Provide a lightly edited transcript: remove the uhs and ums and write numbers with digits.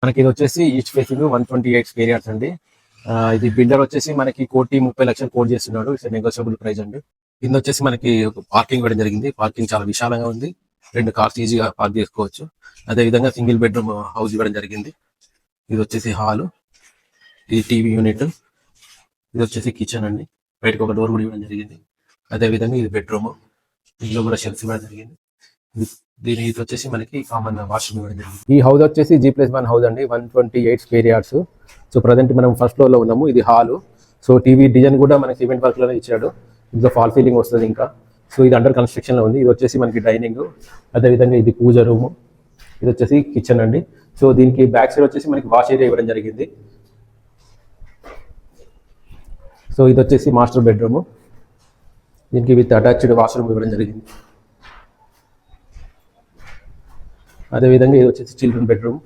మనకి ఇది వచ్చేసి ఈస్ట్ ఫేసింగ్ 128 స్క్వేర్ యార్డ్స్ అండి. ఇది బిల్డర్ వచ్చేసి మనకి 1,30,00,000 కోట్ చేస్తున్నాడు. ఇట్స్ నెగోషియబుల్ ప్రైస్ అండి. కింద వచ్చేసి మనకి పార్కింగ్ ఇవ్వడం జరిగింది. పార్కింగ్ చాలా విశాలంగా ఉంది. 2 కార్స్ ఈజీగా పార్క్ చేసుకోవచ్చు. అదే విధంగా సింగిల్ బెడ్రూమ్ హౌస్ ఇవ్వడం జరిగింది. ఇది వచ్చేసి హాల్, ఇది టీవీ యూనిట్, ఇది వచ్చేసి కిచెన్ అండి. బయటకు ఒక డోర్ కూడా ఇవ్వడం జరిగింది. అదే విధంగా ఇది బెడ్రూమ్, ఇందులో కూడా షెల్ఫ్స్ ఇవ్వడం జరిగింది. దీని ఇది వచ్చేసి మనకి కామన్ వాష్రూమ్ ఇవ్వడం జరిగింది. ఈ హౌస్ వచ్చేసి G+1 హౌస్ అండి, 128 స్క్వేర్ యార్డ్స్. సో ప్రజెంట్ మనం ఫస్ట్ ఫ్లోర్ లో ఉన్నాము. ఇది హాల్. సో టీవీ డిజైన్ కూడా మనకి సిమెంట్ వర్క్ లోనే ఇచ్చాడు. ఇంకా ఫాల్ సీలింగ్ వస్తుంది ఇంకా. సో ఇది అండర్ కన్స్ట్రక్షన్ లో ఉంది. ఇది వచ్చేసి మనకి డైనింగ్, అదేవిధంగా ఇది పూజ రూమ్, ఇది వచ్చేసి కిచెన్ అండి. సో దీనికి బ్యాక్ సైడ్ వచ్చేసి మనకి వాష్ ఏరియా ఇవ్వడం జరిగింది. సో ఇది వచ్చేసి మాస్టర్ బెడ్రూమ్, దీనికి విత్ అటాచ్డ్ వాష్రూమ్ ఇవ్వడం జరిగింది. అదేవిధంగా ఇది వచ్చేసి చిల్డ్రన్ బెడ్రూమ్.